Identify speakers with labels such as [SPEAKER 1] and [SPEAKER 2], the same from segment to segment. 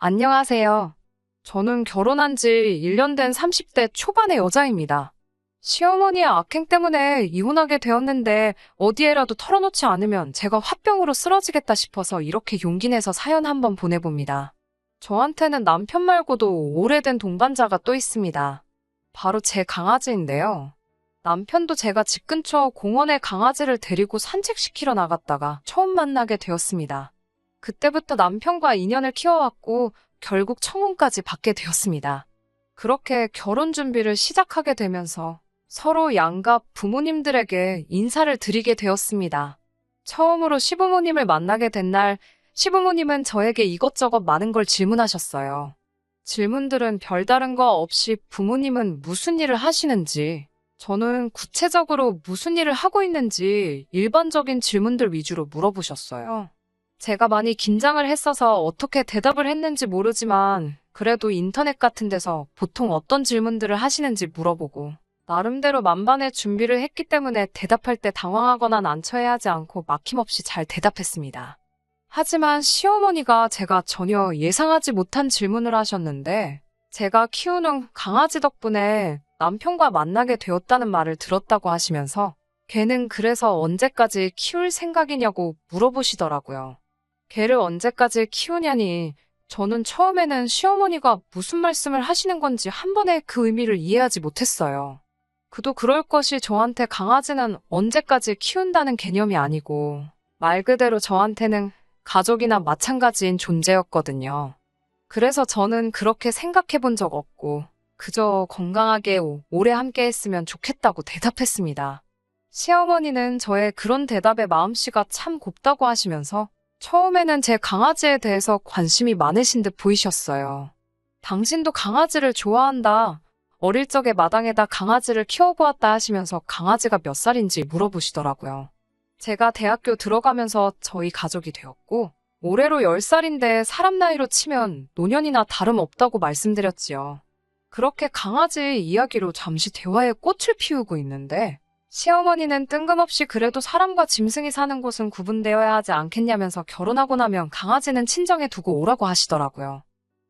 [SPEAKER 1] 안녕하세요. 저는 결혼한 지 1년 된 30대 초반의 여자입니다. 시어머니의 악행 때문에 이혼하게 되었는데 어디에라도 털어놓지 않으면 제가 화병으로 쓰러지겠다 싶어서 이렇게 용기 내서 사연 한번 보내봅니다. 저한테는 남편 말고도 오래된 동반자가 또 있습니다. 바로 제 강아지인데요. 남편도 제가 집 근처 공원에 강아지를 데리고 산책시키러 나갔다가 처음 만나게 되었습니다. 그때부터 남편과 인연을 키워왔고 결국 청혼까지 받게 되었습니다. 그렇게 결혼 준비를 시작하게 되면서 서로 양가 부모님들에게 인사를 드리게 되었습니다. 처음으로 시부모님을 만나게 된 날, 시부모님은 저에게 이것저것 많은 걸 질문하셨어요. 질문들은 별다른 거 없이 부모님은 무슨 일을 하시는지, 저는 구체적으로 무슨 일을 하고 있는지 일반적인 질문들 위주로 물어보셨어요. 제가 많이 긴장을 했어서 어떻게 대답을 했는지 모르지만 그래도 인터넷 같은 데서 보통 어떤 질문들을 하시는지 물어보고 나름대로 만반의 준비를 했기 때문에 대답할 때 당황하거나 난처해하지 않고 막힘없이 잘 대답했습니다. 하지만 시어머니가 제가 전혀 예상하지 못한 질문을 하셨는데 제가 키우는 강아지 덕분에 남편과 만나게 되었다는 말을 들었다고 하시면서 걔는 그래서 언제까지 키울 생각이냐고 물어보시더라고요. 걔를 언제까지 키우냐니 저는 처음에는 시어머니가 무슨 말씀을 하시는 건지 한 번에 그 의미를 이해하지 못했어요. 그도 그럴 것이 저한테 강아지는 언제까지 키운다는 개념이 아니고 말 그대로 저한테는 가족이나 마찬가지인 존재였거든요. 그래서 저는 그렇게 생각해 본 적 없고 그저 건강하게 오래 함께 했으면 좋겠다고 대답했습니다. 시어머니는 저의 그런 대답에 마음씨가 참 곱다고 하시면서 처음에는 제 강아지에 대해서 관심이 많으신 듯 보이셨어요. 당신도 강아지를 좋아한다. 어릴 적에 마당에다 강아지를 키워보았다 하시면서 강아지가 몇 살인지 물어보시더라고요. 제가 대학교 들어가면서 저희 가족이 되었고 올해로 10살인데 사람 나이로 치면 노년이나 다름없다고 말씀드렸지요. 그렇게 강아지 이야기로 잠시 대화의 꽃을 피우고 있는데 시어머니는 뜬금없이 그래도 사람과 짐승이 사는 곳은 구분되어야 하지 않겠냐면서 결혼하고 나면 강아지는 친정에 두고 오라고 하시더라고요.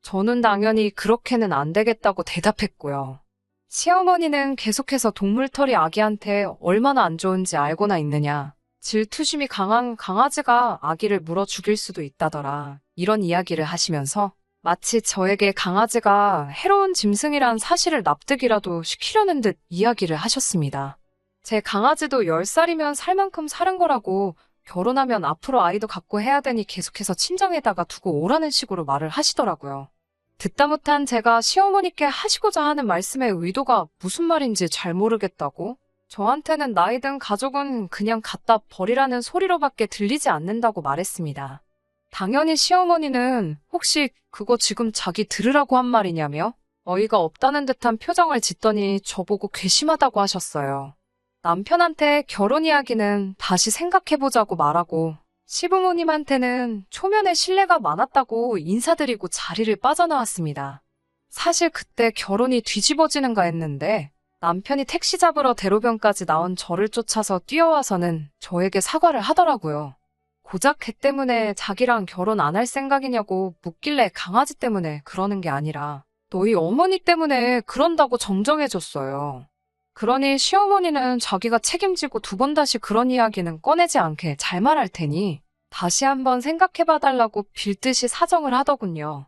[SPEAKER 1] 저는 당연히 그렇게는 안 되겠다고 대답했고요. 시어머니는 계속해서 동물털이 아기한테 얼마나 안 좋은지 알고나 있느냐. 질투심이 강한 강아지가 아기를 물어 죽일 수도 있다더라. 이런 이야기를 하시면서 마치 저에게 강아지가 해로운 짐승이란 사실을 납득이라도 시키려는 듯 이야기를 하셨습니다. 제 강아지도 10살이면 살 만큼 사는 거라고 결혼하면 앞으로 아이도 갖고 해야 되니 계속해서 친정에다가 두고 오라는 식으로 말을 하시더라고요. 듣다 못한 제가 시어머니께 하시고자 하는 말씀의 의도가 무슨 말인지 잘 모르겠다고 저한테는 나이 든 가족은 그냥 갖다 버리라는 소리로밖에 들리지 않는다고 말했습니다. 당연히 시어머니는 혹시 그거 지금 자기 들으라고 한 말이냐며 어이가 없다는 듯한 표정을 짓더니 저보고 괘씸하다고 하셨어요. 남편한테 결혼 이야기는 다시 생각해보자고 말하고 시부모님한테는 초면에 신뢰가 많았다고 인사드리고 자리를 빠져나왔습니다. 사실 그때 결혼이 뒤집어지는가 했는데 남편이 택시 잡으러 대로변까지 나온 저를 쫓아서 뛰어와서는 저에게 사과를 하더라고요. 고작 걔 때문에 자기랑 결혼 안 할 생각이냐고 묻길래 강아지 때문에 그러는 게 아니라 너희 어머니 때문에 그런다고 정정해줬어요. 그러니 시어머니는 자기가 책임지고 두 번 다시 그런 이야기는 꺼내지 않게 잘 말할 테니 다시 한번 생각해봐달라고 빌듯이 사정을 하더군요.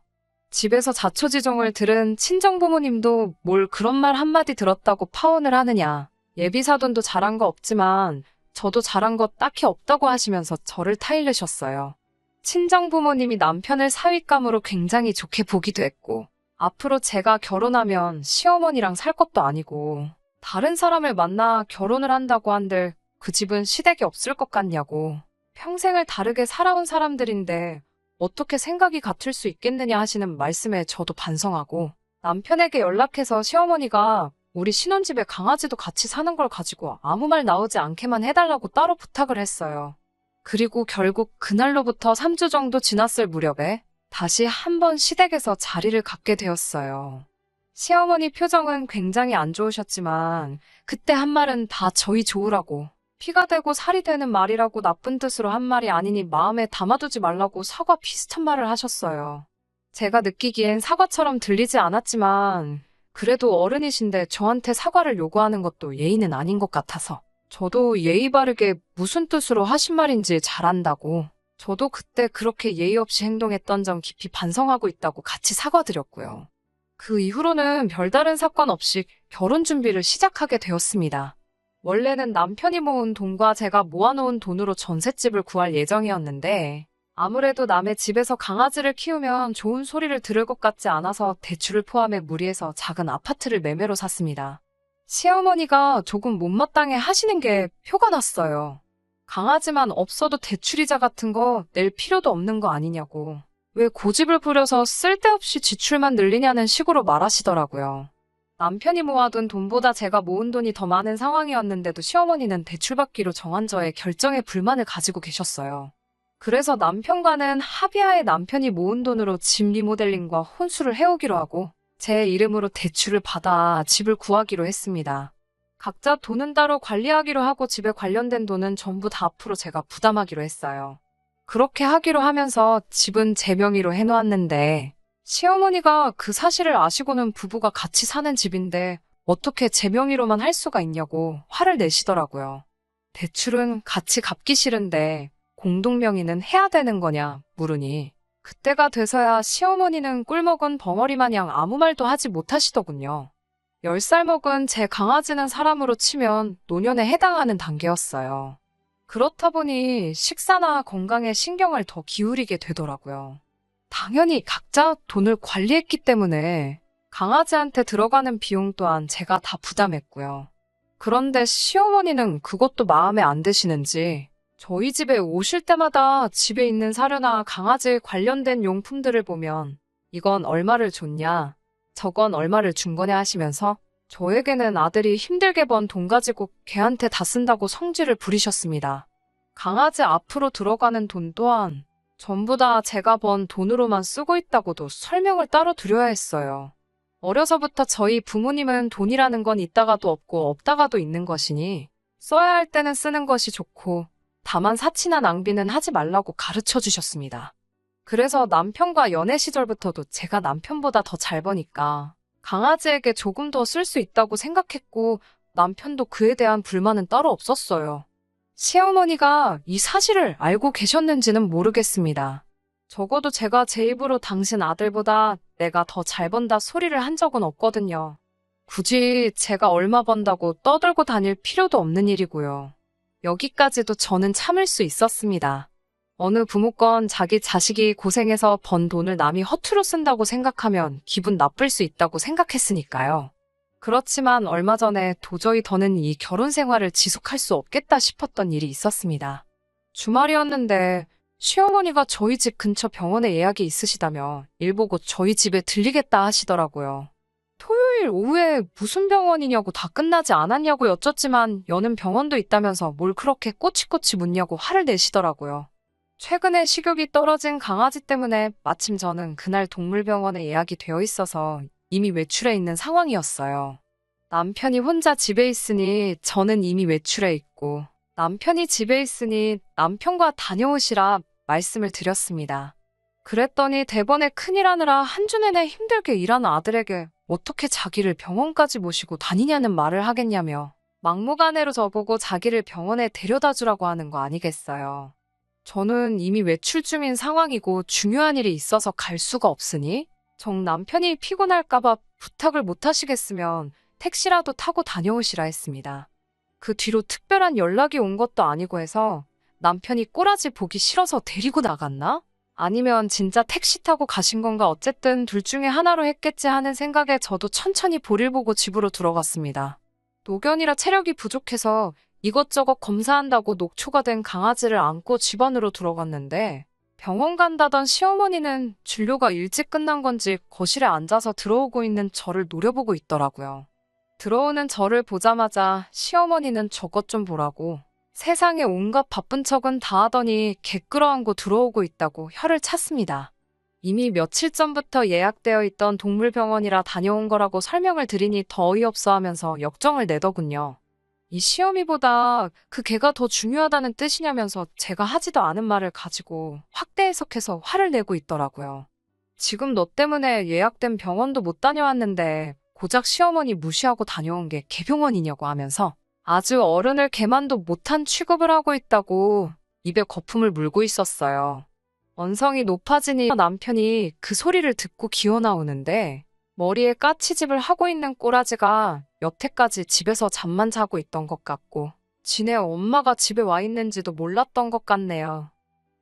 [SPEAKER 1] 집에서 자초지종을 들은 친정부모님도 뭘 그런 말 한마디 들었다고 파혼을 하느냐. 예비사돈도 잘한 거 없지만 저도 잘한 거 딱히 없다고 하시면서 저를 타일르셨어요. 친정부모님이 남편을 사윗감으로 굉장히 좋게 보기도 했고 앞으로 제가 결혼하면 시어머니랑 살 것도 아니고 다른 사람을 만나 결혼을 한다고 한들 그 집은 시댁이 없을 것 같냐고 평생을 다르게 살아온 사람들인데 어떻게 생각이 같을 수 있겠느냐 하시는 말씀에 저도 반성하고 남편에게 연락해서 시어머니가 우리 신혼집에 강아지도 같이 사는 걸 가지고 아무 말 나오지 않게만 해달라고 따로 부탁을 했어요. 그리고 결국 그날로부터 3주 정도 지났을 무렵에 다시 한번 시댁에서 자리를 갖게 되었어요. 시어머니 표정은 굉장히 안 좋으셨지만 그때 한 말은 다 저희 좋으라고 피가 되고 살이 되는 말이라고 나쁜 뜻으로 한 말이 아니니 마음에 담아두지 말라고 사과 비슷한 말을 하셨어요. 제가 느끼기엔 사과처럼 들리지 않았지만 그래도 어른이신데 저한테 사과를 요구하는 것도 예의는 아닌 것 같아서 저도 예의 바르게 무슨 뜻으로 하신 말인지 잘 안다고 저도 그때 그렇게 예의 없이 행동했던 점 깊이 반성하고 있다고 같이 사과드렸고요. 그 이후로는 별다른 사건 없이 결혼 준비를 시작하게 되었습니다. 원래는 남편이 모은 돈과 제가 모아놓은 돈으로 전셋집을 구할 예정이었는데 아무래도 남의 집에서 강아지를 키우면 좋은 소리를 들을 것 같지 않아서 대출을 포함해 무리해서 작은 아파트를 매매로 샀습니다. 시어머니가 조금 못마땅해 하시는 게 표가 났어요. 강아지만 없어도 대출이자 같은 거 낼 필요도 없는 거 아니냐고. 왜 고집을 부려서 쓸데없이 지출만 늘리냐는 식으로 말하시더라고요. 남편이 모아둔 돈보다 제가 모은 돈이 더 많은 상황이었는데도 시어머니는 대출받기로 정한 저의 결정에 불만을 가지고 계셨어요. 그래서 남편과는 합의하에 남편이 모은 돈으로 집 리모델링과 혼수를 해오기로 하고 제 이름으로 대출을 받아 집을 구하기로 했습니다. 각자 돈은 따로 관리하기로 하고 집에 관련된 돈은 전부 다 앞으로 제가 부담하기로 했어요. 그렇게 하기로 하면서 집은 제 명의로 해놓았는데 시어머니가 그 사실을 아시고는 부부가 같이 사는 집인데 어떻게 제 명의로만 할 수가 있냐고 화를 내시더라고요. 대출은 같이 갚기 싫은데 공동 명의는 해야 되는 거냐 물으니 그때가 돼서야 시어머니는 꿀먹은 벙어리 마냥 아무 말도 하지 못하시더군요. 10살 먹은 제 강아지는 사람으로 치면 노년에 해당하는 단계였어요. 그렇다 보니 식사나 건강에 신경을 더 기울이게 되더라고요. 당연히 각자 돈을 관리했기 때문에 강아지한테 들어가는 비용 또한 제가 다 부담했고요. 그런데 시어머니는 그것도 마음에 안 드시는지 저희 집에 오실 때마다 집에 있는 사료나 강아지 관련된 용품들을 보면 이건 얼마를 줬냐, 저건 얼마를 준 거냐 하시면서 저에게는 아들이 힘들게 번 돈 가지고 걔한테 다 쓴다고 성질을 부리셨습니다. 강아지 앞으로 들어가는 돈 또한 전부 다 제가 번 돈으로만 쓰고 있다고도 설명을 따로 드려야 했어요. 어려서부터 저희 부모님은 돈이라는 건 있다가도 없고 없다가도 있는 것이니 써야 할 때는 쓰는 것이 좋고 다만 사치나 낭비는 하지 말라고 가르쳐 주셨습니다. 그래서 남편과 연애 시절부터도 제가 남편보다 더 잘 버니까 강아지에게 조금 더 쓸 수 있다고 생각했고 남편도 그에 대한 불만은 따로 없었어요. 시어머니가 이 사실을 알고 계셨는지는 모르겠습니다. 적어도 제가 제 입으로 당신 아들보다 내가 더 잘 번다 소리를 한 적은 없거든요. 굳이 제가 얼마 번다고 떠들고 다닐 필요도 없는 일이고요. 여기까지도 저는 참을 수 있었습니다. 어느 부모건 자기 자식이 고생해서 번 돈을 남이 허투루 쓴다고 생각하면 기분 나쁠 수 있다고 생각했으니까요. 그렇지만 얼마 전에 도저히 더는 이 결혼 생활을 지속할 수 없겠다 싶었던 일이 있었습니다. 주말이었는데 시어머니가 저희 집 근처 병원에 예약이 있으시다며 일 보고 저희 집에 들리겠다 하시더라고요. 토요일 오후에 무슨 병원이냐고 다 끝나지 않았냐고 여쭙지만 여는 병원도 있다면서 뭘 그렇게 꼬치꼬치 묻냐고 화를 내시더라고요. 최근에 식욕이 떨어진 강아지 때문에 마침 저는 그날 동물병원에 예약이 되어 있어서 이미 외출해 있는 상황이었어요. 남편이 혼자 집에 있으니 저는 이미 외출해 있고 남편이 집에 있으니 남편과 다녀오시라 말씀을 드렸습니다. 그랬더니 대번에 큰일 하느라 한 주 내내 힘들게 일하는 아들에게 어떻게 자기를 병원까지 모시고 다니냐는 말을 하겠냐며 막무가내로 저보고 자기를 병원에 데려다 주라고 하는 거 아니겠어요. 저는 이미 외출 중인 상황이고 중요한 일이 있어서 갈 수가 없으니 정 남편이 피곤할까봐 부탁을 못 하시겠으면 택시라도 타고 다녀오시라 했습니다. 그 뒤로 특별한 연락이 온 것도 아니고 해서 남편이 꼬라지 보기 싫어서 데리고 나갔나? 아니면 진짜 택시 타고 가신 건가 어쨌든 둘 중에 하나로 했겠지 하는 생각에 저도 천천히 볼일 보고 집으로 들어갔습니다. 노견이라 체력이 부족해서 이것저것 검사한다고 녹초가 된 강아지를 안고 집 안으로 들어갔는데 병원 간다던 시어머니는 진료가 일찍 끝난 건지 거실에 앉아서 들어오고 있는 저를 노려보고 있더라고요. 들어오는 저를 보자마자 시어머니는 저것 좀 보라고 세상에 온갖 바쁜 척은 다 하더니 개 끌어안고 들어오고 있다고 혀를 찼습니다. 이미 며칠 전부터 예약되어 있던 동물병원이라 다녀온 거라고 설명을 드리니 더 어이없어 하면서 역정을 내더군요. 이 시어미보다 그 개가 더 중요하다는 뜻이냐면서 제가 하지도 않은 말을 가지고 확대 해석해서 화를 내고 있더라고요. 지금 너 때문에 예약된 병원도 못 다녀왔는데 고작 시어머니 무시하고 다녀온 게 개병원이냐고 하면서 아주 어른을 개만도 못한 취급을 하고 있다고 입에 거품을 물고 있었어요. 언성이 높아지니 남편이 그 소리를 듣고 기어 나오는데 머리에 까치집을 하고 있는 꼬라지가 여태까지 집에서 잠만 자고 있던 것 같고 지네 엄마가 집에 와 있는지도 몰랐던 것 같네요.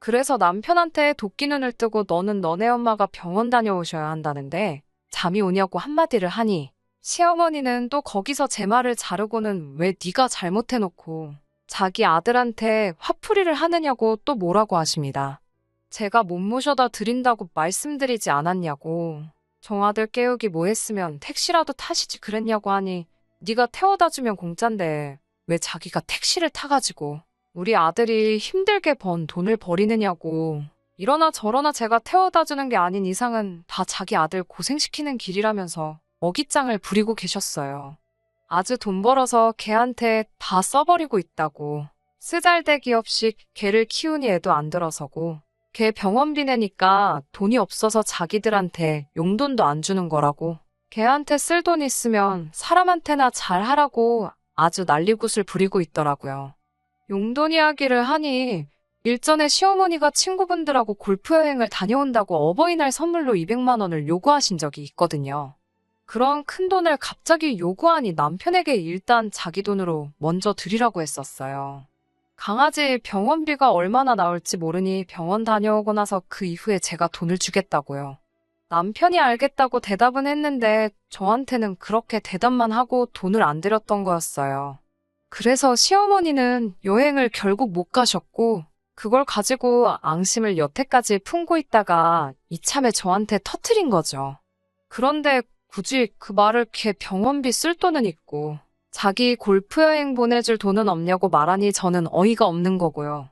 [SPEAKER 1] 그래서 남편한테 도끼눈을 뜨고 너는 너네 엄마가 병원 다녀오셔야 한다는데 잠이 오냐고 한마디를 하니 시어머니는 또 거기서 제 말을 자르고는 왜 네가 잘못해놓고 자기 아들한테 화풀이를 하느냐고 또 뭐라고 하십니다. 제가 못 모셔다 드린다고 말씀드리지 않았냐고. 정아들 깨우기 뭐 했으면 택시라도 타시지 그랬냐고 하니 네가 태워다 주면 공짠데 왜 자기가 택시를 타가지고 우리 아들이 힘들게 번 돈을 버리느냐고. 이러나 저러나 제가 태워다 주는 게 아닌 이상은 다 자기 아들 고생시키는 길이라면서 어깃장을 부리고 계셨어요. 아주 돈 벌어서 걔한테 다 써버리고 있다고. 쓰잘데기 없이 걔를 키우니 애도 안 들어서고 걔 병원비 내니까 돈이 없어서 자기들한테 용돈도 안 주는 거라고. 걔한테 쓸 돈 있으면 사람한테나 잘하라고 아주 난리굿을 부리고 있더라고요. 용돈 이야기를 하니 일전에 시어머니가 친구분들하고 골프 여행을 다녀온다고 어버이날 선물로 200만 원을 요구하신 적이 있거든요. 그런 큰 돈을 갑자기 요구하니 남편에게 일단 자기 돈으로 먼저 드리라고 했었어요. 강아지 병원비가 얼마나 나올지 모르니 병원 다녀오고 나서 그 이후에 제가 돈을 주겠다고요. 남편이 알겠다고 대답은 했는데 저한테는 그렇게 대답만 하고 돈을 안 드렸던 거였어요. 그래서 시어머니는 여행을 결국 못 가셨고 그걸 가지고 앙심을 여태까지 품고 있다가 이참에 저한테 터트린 거죠. 그런데 굳이 그 말을 걔 병원비 쓸 돈은 있고 자기 골프 여행 보내줄 돈은 없냐고 말하니 저는 어이가 없는 거고요.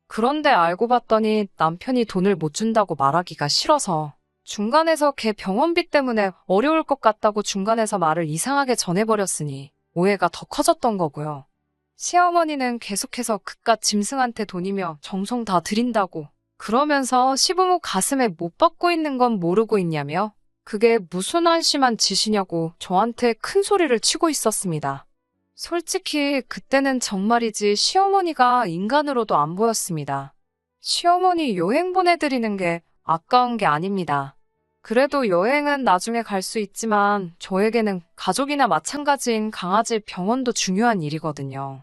[SPEAKER 1] 그런데 알고 봤더니 남편이 돈을 못 준다고 말하기가 싫어서 중간에서 걔 병원비 때문에 어려울 것 같다고 중간에서 말을 이상하게 전해버렸으니 오해가 더 커졌던 거고요. 시어머니는 계속해서 그깟 짐승한테 돈이며 정성 다 드린다고 그러면서 시부모 가슴에 못 박고 있는 건 모르고 있냐며 그게 무슨 한심한 짓이냐고 저한테 큰 소리를 치고 있었습니다. 솔직히 그때는 정말이지 시어머니가 인간으로도 안 보였습니다. 시어머니 여행 보내드리는 게 아까운 게 아닙니다. 그래도 여행은 나중에 갈 수 있지만 저에게는 가족이나 마찬가지인 강아지 병원도 중요한 일이거든요.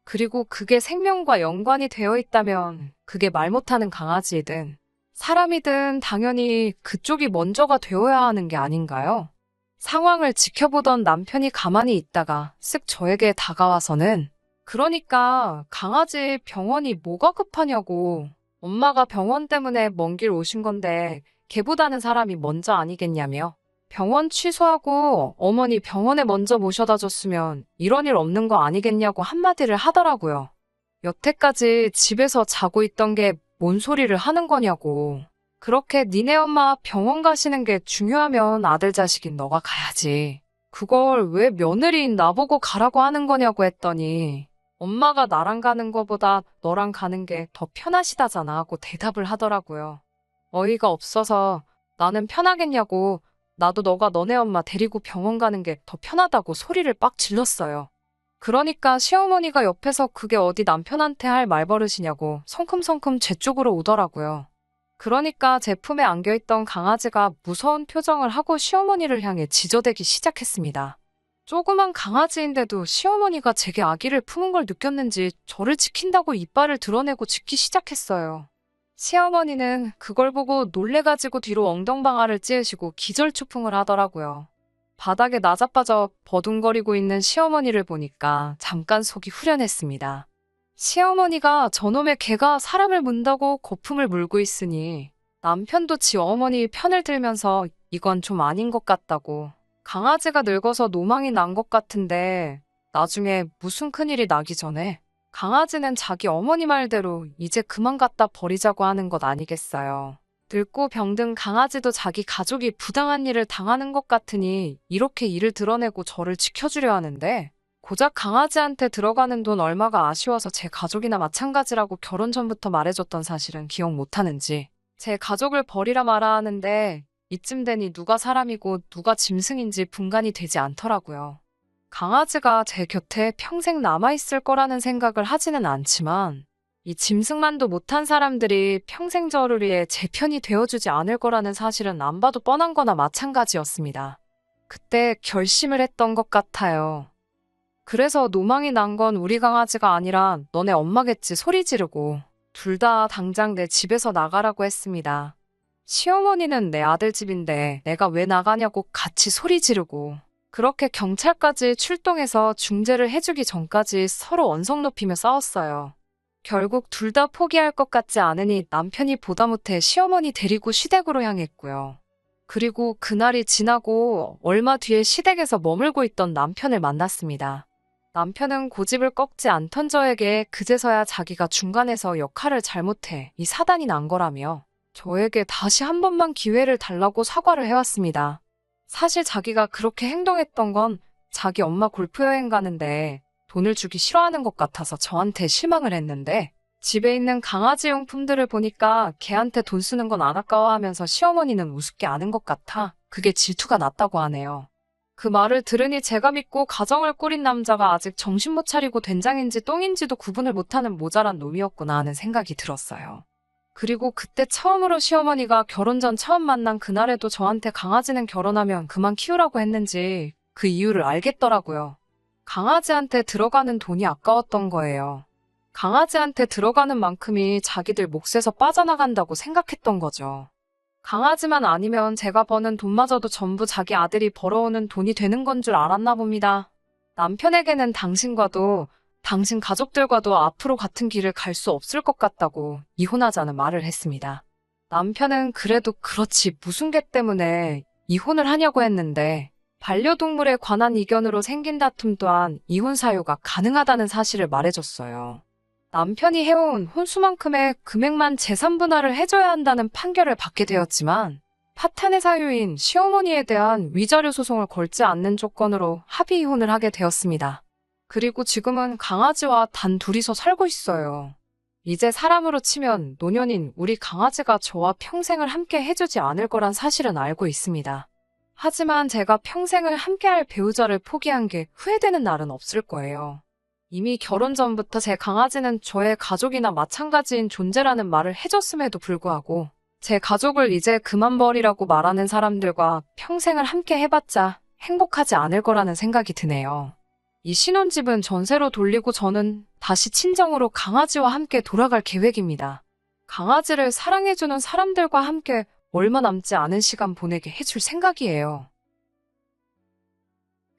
[SPEAKER 1] 그리고 그게 생명과 연관이 되어 있다면 그게 말 못하는 강아지이든 사람이든 당연히 그쪽이 먼저가 되어야 하는 게 아닌가요? 상황을 지켜보던 남편이 가만히 있다가 쓱 저에게 다가와서는 그러니까 강아지 병원이 뭐가 급하냐고. 엄마가 병원 때문에 먼 길 오신 건데 걔보다는 사람이 먼저 아니겠냐며. 병원 취소하고 어머니 병원에 먼저 모셔다 줬으면 이런 일 없는 거 아니겠냐고 한마디를 하더라고요. 여태까지 집에서 자고 있던 게 뭔 소리를 하는 거냐고. 그렇게 니네 엄마 병원 가시는 게 중요하면 아들 자식인 너가 가야지. 그걸 왜 며느리인 나보고 가라고 하는 거냐고 했더니 엄마가 나랑 가는 거보다 너랑 가는 게 더 편하시다잖아 하고 대답을 하더라고요. 어이가 없어서 나는 편하겠냐고 나도 너가 너네 엄마 데리고 병원 가는 게 더 편하다고 소리를 빡 질렀어요. 그러니까 시어머니가 옆에서 그게 어디 남편한테 할 말버릇이냐고 성큼성큼 제 쪽으로 오더라고요. 그러니까 제 품에 안겨있던 강아지가 무서운 표정을 하고 시어머니를 향해 지저대기 시작했습니다. 조그만 강아지인데도 시어머니가 제게 아기를 품은 걸 느꼈는지 저를 지킨다고 이빨을 드러내고 짖기 시작했어요. 시어머니는 그걸 보고 놀래가지고 뒤로 엉덩방아를 찌으시고 기절초풍을 하더라고요. 바닥에 나자빠져 버둥거리고 있는 시어머니를 보니까 잠깐 속이 후련했습니다. 시어머니가 저놈의 개가 사람을 문다고 거품을 물고 있으니 남편도 지 어머니 편을 들면서 이건 좀 아닌 것 같다고. 강아지가 늙어서 노망이 난 것 같은데 나중에 무슨 큰일이 나기 전에 강아지는 자기 어머니 말대로 이제 그만 갖다 버리자고 하는 것 아니겠어요. 늙고 병든 강아지도 자기 가족이 부당한 일을 당하는 것 같으니 이렇게 일을 드러내고 저를 지켜주려 하는데 고작 강아지한테 들어가는 돈 얼마가 아쉬워서 제 가족이나 마찬가지라고 결혼 전부터 말해줬던 사실은 기억 못하는지 제 가족을 버리라 마라 하는데 이쯤 되니 누가 사람이고 누가 짐승인지 분간이 되지 않더라고요. 강아지가 제 곁에 평생 남아있을 거라는 생각을 하지는 않지만 이 짐승만도 못한 사람들이 평생 저를 위해 제 편이 되어주지 않을 거라는 사실은 안 봐도 뻔한 거나 마찬가지였습니다. 그때 결심을 했던 것 같아요. 그래서 노망이 난 건 우리 강아지가 아니라 너네 엄마겠지 소리 지르고 둘 다 당장 내 집에서 나가라고 했습니다. 시어머니는 내 아들 집인데 내가 왜 나가냐고 같이 소리 지르고 그렇게 경찰까지 출동해서 중재를 해주기 전까지 서로 언성 높이며 싸웠어요. 결국 둘 다 포기할 것 같지 않으니 남편이 보다 못해 시어머니 데리고 시댁으로 향했고요. 그리고 그날이 지나고 얼마 뒤에 시댁에서 머물고 있던 남편을 만났습니다. 남편은 고집을 꺾지 않던 저에게 그제서야 자기가 중간에서 역할을 잘못해 이 사단이 난 거라며 저에게 다시 한 번만 기회를 달라고 사과를 해왔습니다. 사실 자기가 그렇게 행동했던 건 자기 엄마 골프 여행 가는데 돈을 주기 싫어하는 것 같아서 저한테 실망을 했는데 집에 있는 강아지 용품들을 보니까 걔한테 돈 쓰는 건 안 아까워하면서 시어머니는 우습게 아는 것 같아 그게 질투가 났다고 하네요. 그 말을 들으니 제가 믿고 가정을 꾸린 남자가 아직 정신 못 차리고 된장인지 똥인지도 구분을 못하는 모자란 놈이었구나 하는 생각이 들었어요. 그리고 그때 처음으로 시어머니가 결혼 전 처음 만난 그날에도 저한테 강아지는 결혼하면 그만 키우라고 했는지 그 이유를 알겠더라고요. 강아지한테 들어가는 돈이 아까웠던 거예요. 강아지한테 들어가는 만큼이 자기들 몫에서 빠져나간다고 생각했던 거죠. 강아지만 아니면 제가 버는 돈마저도 전부 자기 아들이 벌어오는 돈이 되는 건 줄 알았나 봅니다. 남편에게는 당신과도 당신 가족들과도 앞으로 같은 길을 갈 수 없을 것 같다고 이혼하자는 말을 했습니다. 남편은 그래도 그렇지 무슨 개 때문에 이혼을 하냐고 했는데 반려동물에 관한 이견으로 생긴 다툼 또한 이혼 사유가 가능하다는 사실을 말해줬어요. 남편이 해온 혼수만큼의 금액만 재산 분할을 해줘야 한다는 판결을 받게 되었지만 파탄의 사유인 시어머니에 대한 위자료 소송을 걸지 않는 조건으로 합의 이혼을 하게 되었습니다. 그리고 지금은 강아지와 단 둘이서 살고 있어요. 이제 사람으로 치면 노년인 우리 강아지가 저와 평생을 함께 해주지 않을 거란 사실은 알고 있습니다. 하지만 제가 평생을 함께할 배우자를 포기한 게 후회되는 날은 없을 거예요. 이미 결혼 전부터 제 강아지는 저의 가족이나 마찬가지인 존재라는 말을 해줬음에도 불구하고 제 가족을 이제 그만 버리라고 말하는 사람들과 평생을 함께 해봤자 행복하지 않을 거라는 생각이 드네요. 이 신혼집은 전세로 돌리고 저는 다시 친정으로 강아지와 함께 돌아갈 계획입니다. 강아지를 사랑해주는 사람들과 함께 얼마 남지 않은 시간 보내게 해줄 생각이에요.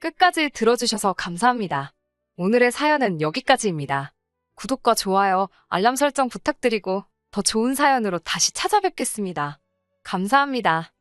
[SPEAKER 1] 끝까지 들어주셔서 감사합니다. 오늘의 사연은 여기까지입니다. 구독과 좋아요, 알람 설정 부탁드리고 더 좋은 사연으로 다시 찾아뵙겠습니다. 감사합니다.